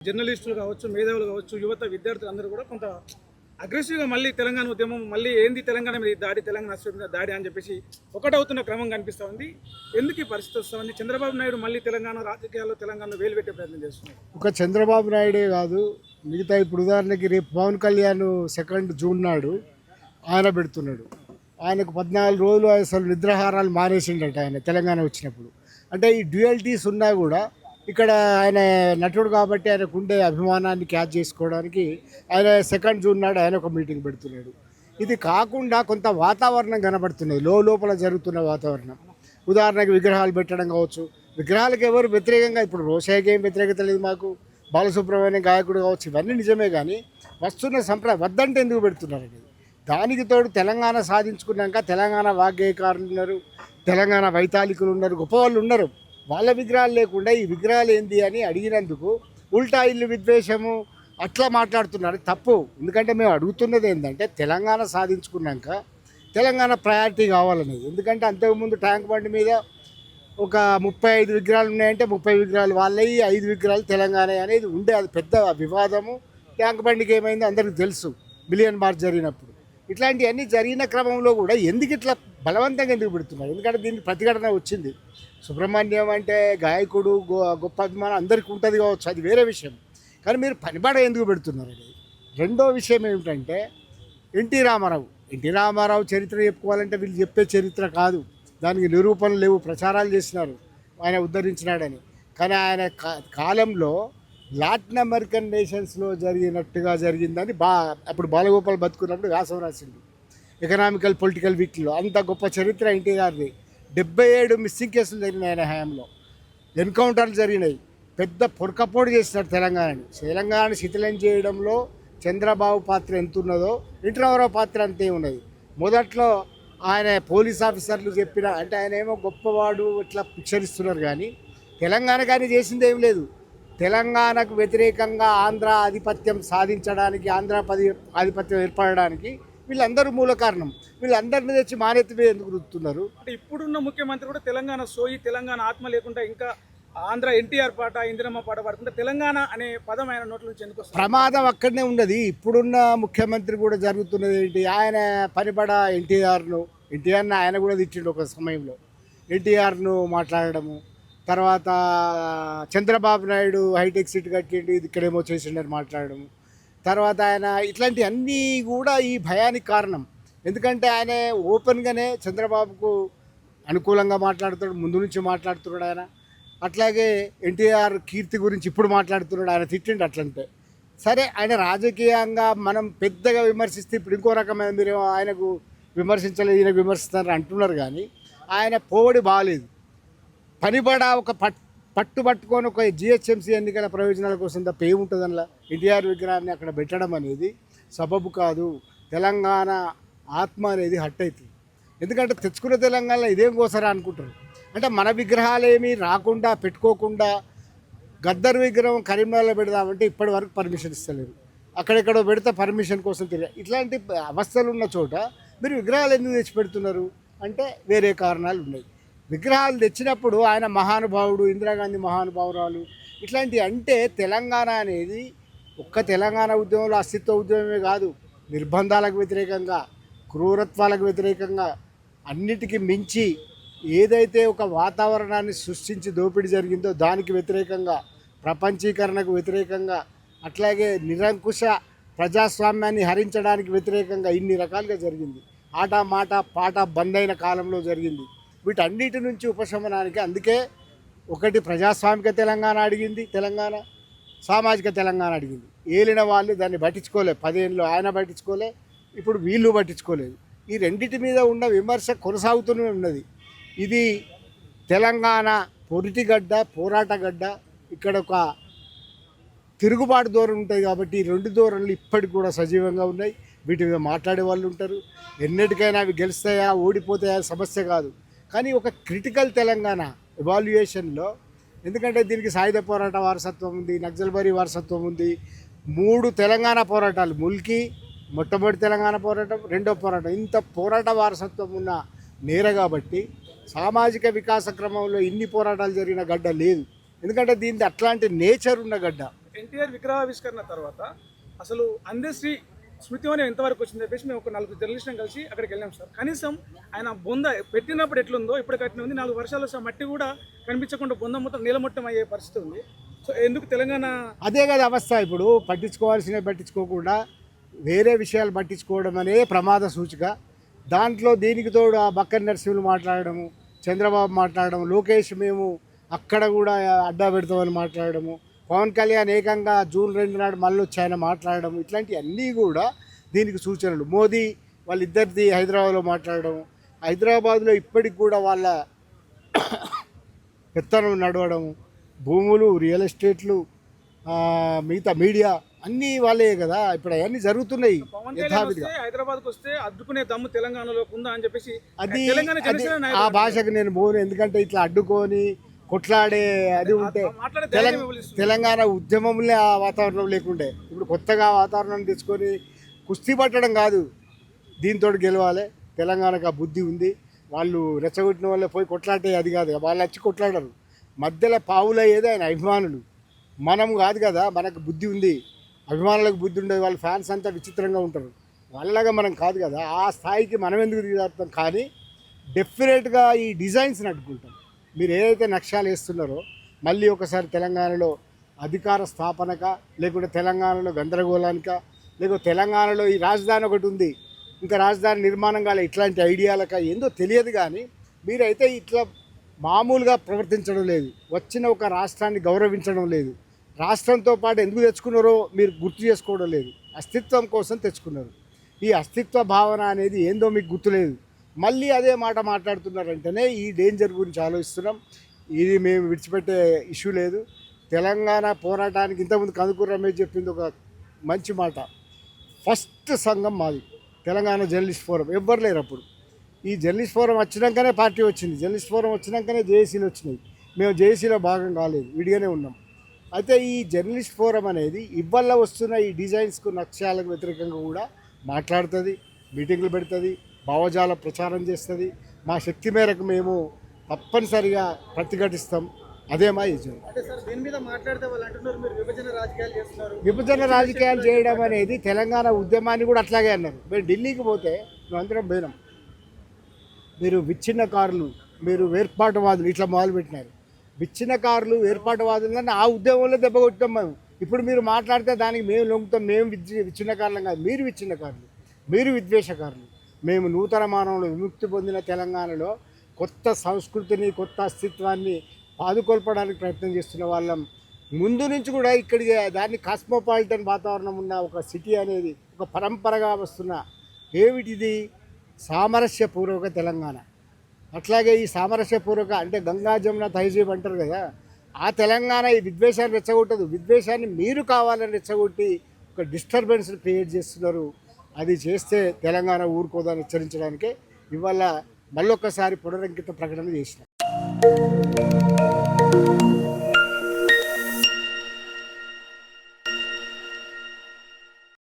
జర్నలిస్టులు కావచ్చు, మేధావులు కావచ్చు, యువత విద్యార్థులు అందరూ కూడా కొంత అగ్రెసివ్గా మళ్ళీ తెలంగాణ ఉద్యమం మళ్ళీ ఏంది తెలంగాణ మీద దాడి, తెలంగాణ అసలు మీద దాడి అని చెప్పేసి ఒకటవుతున్న క్రమం కనిపిస్తూ ఉంది. ఎందుకు ఈ పరిస్థితి వస్తుంది? చంద్రబాబు నాయుడు మళ్ళీ తెలంగాణ రాజకీయాల్లో తెలంగాణలో వేలు పెట్టే ప్రయత్నం చేస్తున్నారు. ఒక చంద్రబాబు నాయుడే కాదు, మిగతా ఇప్పుడు ఉదాహరణకి రేపు పవన్ కళ్యాణ్ 2 జూన్ నాడు ఆయన పెడుతున్నాడు. ఆయనకు 14 రోజులు అసలు నిద్రాహారాలు మానేసిండట ఆయన తెలంగాణ వచ్చినప్పుడు. అంటే ఈ డ్యూయల్టీస్ ఉన్నా కూడా ఇక్కడ ఆయన నటుడు కాబట్టి ఆయనకు ఉండే అభిమానాన్ని క్యాచ్ చేసుకోవడానికి ఆయన 2 జూన్ నాడు ఆయన ఒక మీటింగ్ పెడుతున్నాడు. ఇది కాకుండా కొంత వాతావరణం కనబడుతున్నది, లోపల జరుగుతున్న వాతావరణం. ఉదాహరణకి విగ్రహాలు పెట్టడం కావచ్చు, విగ్రహాలకు ఎవరు వ్యతిరేకంగా, ఇప్పుడు రోషయ్యకి ఏం వ్యతిరేకత లేదు, మాకు బాలసుబ్రహ్మణ్యం గాయకుడు కావచ్చు, ఇవన్నీ నిజమే. కానీ వస్తున్న సంప్రదాయం వద్దంటే ఎందుకు పెడుతున్నారండి? దానికి తోడు తెలంగాణ సాధించుకున్నాక తెలంగాణ వాగ్గేయకారులు ఉన్నారు, తెలంగాణ వైతాళికులు ఉన్నారు, గొప్పవాళ్ళు ఉన్నారు. వాళ్ళ విగ్రహాలు లేకుండా ఈ విగ్రహాలు ఏంది అని అడిగినందుకు ఉల్టా ఇల్లు విద్వేషము అట్లా మాట్లాడుతున్నారు. తప్పు. ఎందుకంటే మేము అడుగుతున్నది ఏంటంటే తెలంగాణ సాధించుకున్నాక తెలంగాణ ప్రయారిటీ కావాలనేది. ఎందుకంటే అంతకుముందు ట్యాంక్ బండి మీద ఒక 35 విగ్రహాలు ఉన్నాయంటే 30 విగ్రహాలు వాళ్ళవి, 5 విగ్రహాలు తెలంగాణ అనేది ఉండే. అది పెద్ద వివాదము. ట్యాంక్ బండికి ఏమైందో అందరికీ తెలుసు, బిలియన్ మార్చ్ జరిగినప్పుడు. ఇట్లాంటివన్నీ జరిగిన క్రమంలో కూడా ఎందుకు ఇట్లా బలవంతంగా ఎందుకు పెడుతున్నారు? ఎందుకంటే దీనికి ప్రతిఘటన వచ్చింది. సుబ్రహ్మణ్యం అంటే గాయకుడు, గొప్ప అభిమానం అందరికీ ఉంటుంది కావచ్చు, అది వేరే విషయం. కానీ మీరు పనిపడ ఎందుకు పెడుతున్నారు అనేది. రెండో విషయం ఏమిటంటే ఎన్టీ రామారావు చరిత్ర చెప్పుకోవాలంటే వీళ్ళు చెప్పే చరిత్ర కాదు, దానికి నిరూపణలు లేవు. ప్రచారాలు చేసినారు ఆయన ఉద్ధరించినాడని. కానీ ఆయన కాలంలో లాటిన్ అమెరికన్ నేషన్స్లో జరిగినట్టుగా జరిగిందని అప్పుడు బాలగోపాల్ బతుకున్నప్పుడు వ్యాసం రాసిండు ఎకనామికల్ పొలిటికల్ వీక్లో. అంత గొప్ప చరిత్ర ఎన్టీ గారిది. 77 మిస్సింగ్ కేసులు జరిగినాయి ఆయన హయాంలో, ఎన్కౌంటర్లు జరిగినాయి. పెద్ద పొరకపోటు చేసినాడు తెలంగాణ శిథిలం చేయడంలో చంద్రబాబు పాత్ర ఎంత ఉన్నదో ఎన్టీ రామారావు పాత్ర అంతే ఉన్నది. మొదట్లో ఆయన పోలీస్ ఆఫీసర్లు చెప్పిన అంటే ఆయన ఏమో గొప్పవాడు ఇట్లా పిక్చరిస్తున్నారు, కానీ తెలంగాణ కానీ చేసింది ఏం లేదు. తెలంగాణకు వ్యతిరేకంగా ఆంధ్ర ఆధిపత్యం సాధించడానికి, ఆధిపత్యం ఏర్పడడానికి వీళ్ళందరూ మూల కారణం. వీళ్ళందరినీ తెచ్చి మానెత్తి ఎందుకు రుద్దుతున్నారు? అంటే ఇప్పుడున్న ముఖ్యమంత్రి కూడా తెలంగాణ సోయి, తెలంగాణ ఆత్మ లేకుండా ఇంకా ఆంధ్ర ఎన్టీఆర్ పాట, ఇందిరమ్మ పాట పాడుకుంటే తెలంగాణ అనే పదం ఆయన నోట్ల నుంచి ఎందుకు వస్తుంది? ప్రమాదం అక్కడనే ఉన్నది. ఇప్పుడున్న ముఖ్యమంత్రి కూడా జరుగుతున్నది ఏంటి? ఆయన పనిపడ ఎన్టీఆర్ను ఆయన కూడా తిట్టిండు ఒక సమయంలో. ఎన్టీఆర్ను మాట్లాడడము, తర్వాత చంద్రబాబు నాయుడు హైటెక్ సిటీ కట్టిండి ఇక్కడేమో చేసిండని మాట్లాడడము, తర్వాత ఆయన ఇట్లాంటి అన్నీ కూడా ఈ భయానికి కారణం. ఎందుకంటే ఆయన ఓపెన్గానే చంద్రబాబుకు అనుకూలంగా మాట్లాడుతాడు, ముందు నుంచి మాట్లాడుతున్నాడు ఆయన. అట్లాగే ఎన్టీఆర్ కీర్తి గురించి ఇప్పుడు మాట్లాడుతున్నాడు, ఆయన తిట్టిండు. అట్లంటే సరే, ఆయన రాజకీయంగా మనం పెద్దగా విమర్శిస్తే ఇప్పుడు ఇంకో రకమైన మీరు ఆయనకు విమర్శించలేదు, ఈయనకు విమర్శిస్తారు అంటున్నారు. కానీ ఆయన పోవడి బాగాలేదు. పనిపడ ఒక పట్టుకొని ఒక జిహెచ్ఎంసీ ఎన్నికల ప్రయోజనాల కోసం తప్ప ఏముంటుంది అందులో? ఎన్టీఆర్ విగ్రహాన్ని అక్కడ పెట్టడం అనేది సబబు కాదు. తెలంగాణ ఆత్మ అనేది హట్ అవుతుంది. ఎందుకంటే తెచ్చుకున్న తెలంగాణలో ఇదేం కోసరా అనుకుంటారు. అంటే మన విగ్రహాలు ఏమీ రాకుండా పెట్టుకోకుండా గద్దర్ విగ్రహం కరీంనగర్లో పెడదామంటే ఇప్పటి వరకు పర్మిషన్ ఇస్తలేరు. అక్కడెక్కడో పెడితే పర్మిషన్ కోసం తెలియదు. ఇట్లాంటి అవస్థలు ఉన్న చోట మీరు విగ్రహాలు ఎందుకు తెచ్చి పెడుతున్నారు అంటే వేరే కారణాలు ఉన్నాయి. విగ్రహాలు తెచ్చినప్పుడు ఆయన మహానుభావుడు, ఇందిరాగాంధీ మహానుభావురాలు, ఇట్లాంటివి. అంటే తెలంగాణ అనేది ఒక్క తెలంగాణ ఉద్యమంలో అస్తిత్వ ఉద్యమమే కాదు, నిర్బంధాలకు వ్యతిరేకంగా, క్రూరత్వాలకు వ్యతిరేకంగా, అన్నిటికీ మించి ఏదైతే ఒక వాతావరణాన్ని సృష్టించి దోపిడీ జరిగిందో దానికి వ్యతిరేకంగా, ప్రపంచీకరణకు వ్యతిరేకంగా, అట్లాగే నిరంకుశ ప్రజాస్వామ్యాన్ని హరించడానికి వ్యతిరేకంగా ఇన్ని రకాలుగా జరిగింది. ఆట మాట పాట బంద్ అయిన కాలంలో జరిగింది. వీటన్నిటి నుంచి ఉపశమనానికి అందుకే ఒకటి ప్రజాస్వామిక తెలంగాణ అడిగింది, తెలంగాణ సామాజిక తెలంగాణ అడిగింది. ఏలిన వాళ్ళు దాన్ని పట్టించుకోలే. 10 ఏళ్ళు ఆయన పట్టించుకోలే, ఇప్పుడు వీళ్ళు పట్టించుకోలేదు. ఈ రెండింటి మీద ఉన్న విమర్శ కొనసాగుతూనే ఉన్నది. ఇది తెలంగాణ పొరిటిగడ్డ, పోరాటగడ్డ. ఇక్కడ ఒక తిరుగుబాటు ధోరణి ఉంటుంది కాబట్టి ఈ 2 ధోరణులు ఇప్పటికి కూడా సజీవంగా ఉన్నాయి. వీటి మీద మాట్లాడే వాళ్ళు ఉంటారు. ఎన్నిటికైనా అవి గెలుస్తాయా ఓడిపోతాయా సమస్య కాదు. కానీ ఒక క్రిటికల్ తెలంగాణ ఎవాల్యుయేషన్లో, ఎందుకంటే దీనికి సాయుధ పోరాట వారసత్వం ఉంది, నక్సల్బరీ వారసత్వం ఉంది, 3 తెలంగాణ పోరాటాలు, ముల్కీ మొట్టమొదటి తెలంగాణ పోరాటం, రెండో పోరాటం, ఇంత పోరాట వారసత్వం ఉన్న నేర కాబట్టి సామాజిక వికాస క్రమంలో ఇన్ని పోరాటాలు జరిగిన గడ్డ లేదు. ఎందుకంటే దీనికి అట్లాంటి నేచర్ ఉన్న గడ్డ. ఎన్టీఆర్ విగ్రహావిష్కరణ తర్వాత అసలు అందశ్రీ స్మృతివనం ఎంతవరకు వచ్చింది చెప్పేసి మేము ఒక 4 జర్నలిస్టులను కలిసి అక్కడికి వెళ్ళాం సార్. కనీసం ఆయన బొంద పెట్టినప్పుడు ఎట్లుందో ఇప్పుడు కట్టిన ఉంది, 4 వర్షాలు వస్తే మట్టి కూడా కనిపించకుండా బొంద మొత్తం నీలమట్టం అయ్యే పరిస్థితి ఉంది. సో ఎందుకు తెలంగాణ అదే కదా అవస్థ. ఇప్పుడు పట్టించుకోవాల్సినవి పట్టించుకోకుండా వేరే విషయాలు పట్టించుకోవడం అనే ప్రమాద సూచిక. దాంట్లో దీనికి తోడు ఆ బక్కన్ నరసింహులు మాట్లాడడము, చంద్రబాబు మాట్లాడడం, లోకేష్ మేము అక్కడ కూడా అడ్డా పెడతామని మాట్లాడడము, పవన్ కళ్యాణ్ ఏకంగా జూన్ 2 నాడు మళ్ళీ వచ్చి ఆయన మాట్లాడడం, ఇట్లాంటివన్నీ కూడా దీనికి సూచనలు. మోదీ వాళ్ళిద్దరిది హైదరాబాద్లో మాట్లాడడం, హైదరాబాద్లో ఇప్పటికి కూడా వాళ్ళ పెత్తనం నడవడం, భూములు, రియల్ ఎస్టేట్లు, మిగతా మీడియా అన్నీ వాళ్ళే కదా. ఇప్పుడు అవన్నీ జరుగుతున్నాయి పవన్ కళ్యాణ్ వస్తే హైదరాబాద్కు వస్తే అడ్డుకునే దమ్ము తెలంగాణలో ఉందా అని చెప్పేసి అది తెలంగాణ జనసేన ఆ నాయకులు భాషకు నేను పోను. ఎందుకంటే ఇట్లా అడ్డుకొని కొట్లాడే అది ఉంటే మాట్లాడే ధైర్యం ఇవ్వలేదు. తెలంగాణ ఉద్యమంలో ఆ వాతావరణం లేకుండే. ఇప్పుడు కొత్తగా వాతావరణం తెచ్చుకొని కుస్తీ పట్టడం కాదు, దీంతో గెలవాలి. తెలంగాణకు ఆ బుద్ధి ఉంది. వాళ్ళు రెచ్చగొట్టిన వాళ్ళే పోయి కొట్లాటే అది కాదు, వాళ్ళు వచ్చి కొట్లాడరు. మధ్యలో పావులయ్యేది ఆయన అభిమానులు, మనం కాదు కదా. మనకు బుద్ధి ఉంది, అభిమానులకు బుద్ధి ఉండేది. వాళ్ళ ఫ్యాన్స్ అంతా విచిత్రంగా ఉంటారు, వాళ్ళగా మనం కాదు కదా. ఆ స్థాయికి మనం ఎందుకు దిగుతాం. కానీ డెఫినెట్గా ఈ డిజైన్స్ని అడ్డుకుంటాం. మీరు ఏదైతే నక్ష్యాలు వేస్తున్నారో మళ్ళీ ఒకసారి తెలంగాణలో అధికార స్థాపనక, లేకుంటే తెలంగాణలో గందరగోళానిక, లేకుంటే తెలంగాణలో ఈ రాజధాని ఒకటి ఉంది, ఇంకా రాజధాని నిర్మాణం కాలే, ఇట్లాంటి ఐడియాలక ఏందో తెలియదు. కానీ మీరైతే ఇట్లా మామూలుగా ప్రవర్తించడం లేదు, వచ్చిన ఒక రాష్ట్రాన్ని గౌరవించడం లేదు. రాష్ట్రంతో పాటు ఎందుకు తెచ్చుకున్నారో మీరు గుర్తు చేసుకోవడం లేదు. అస్తిత్వం కోసం తెచ్చుకున్నారు. ఈ అస్తిత్వ భావన అనేది ఏందో మీకు గుర్తులేదు. మళ్ళీ అదే మాట మాట్లాడుతున్నారంటేనే ఈ డేంజర్ గురించి ఆలోచిస్తున్నాం. ఇది మేము విడిచిపెట్టే ఇష్యూ లేదు. తెలంగాణ పోరాటానికి ఇంతకుముందు కందుకూరు రమేష్ చెప్పింది ఒక మంచి మాట. ఫస్ట్ సంఘం మాది తెలంగాణ జర్నలిస్ట్ ఫోరం. ఎవ్వరు లేరు అప్పుడు. ఈ జర్నలిస్ట్ ఫోరం వచ్చినాకనే పార్టీ వచ్చింది, జర్నలిస్ట్ ఫోరం వచ్చినాకనే జేఏసీలు వచ్చినాయి. మేము జేఏసీలో భాగం కాలేదు, విడిగానే ఉన్నాం. అయితే ఈ జర్నలిస్ట్ ఫోరం అనేది ఇవాళ వస్తున్న ఈ డిజైన్స్కు, నక్ష్యాలకు వ్యతిరేకంగా కూడా మాట్లాడుతుంది, మీటింగ్లు పెడుతుంది, భావజాల ప్రచారం చేస్తుంది. మా శక్తి మేరకు మేము తప్పనిసరిగా ప్రతిఘటిస్తాం. అదే మా యజం. అంటే సార్ దీని మీద మాట్లాడితే వాళ్ళు అంటున్నారు మీరు విభజన రాజకీయాలు చేస్తున్నారు. విభజన రాజకీయాలు చేయడం అనేది తెలంగాణ ఉద్యమాన్ని కూడా అట్లాగే అన్నారు. మేము ఢిల్లీకి పోతే మేమందరం పోయినాం. మీరు విచ్ఛిన్నకారులు, మీరు వేర్పాటువాదులు ఇట్లా మొదలుపెట్టినారు. విచ్ఛిన్నకారులు, వేర్పాటువాదులని ఆ ఉద్యమంలో దెబ్బ కొట్టాం మేము. ఇప్పుడు మీరు మాట్లాడితే దానికి మేము లొంగుతాం. మేము విచ్ఛిన్నకారులం కాదు, మీరు విచ్ఛిన్నకారులు, మీరు విద్వేషకారులు. మేము నూతన మానవులు, విముక్తి పొందిన తెలంగాణలో కొత్త సంస్కృతిని, కొత్త అస్తిత్వాన్ని పాదుకొల్పడానికి ప్రయత్నం చేస్తున్న వాళ్ళం. ముందు నుంచి కూడా ఇక్కడికి దాన్ని కాస్మోపాలిటన్ వాతావరణం ఉన్న ఒక సిటీ అనేది ఒక పరంపరగా వస్తున్న ఏమిటిది సామరస్యపూర్వక తెలంగాణ. అట్లాగే ఈ సామరస్యపూర్వక అంటే గంగా జమున తహజీబ్ అంటారు కదా, ఆ తెలంగాణ ఈ విద్వేషాన్ని రెచ్చగొట్టదు. విద్వేషాన్ని మీరు కావాలని రెచ్చగొట్టి ఒక డిస్టర్బెన్స్ క్రియేట్ చేస్తున్నారు. అది చేస్తే తెలంగాణ ఊరుకోదని హెచ్చరించడానికే ఇవాళ మళ్ళొక్కసారి పునరంకిత ప్రకటన చేసిన.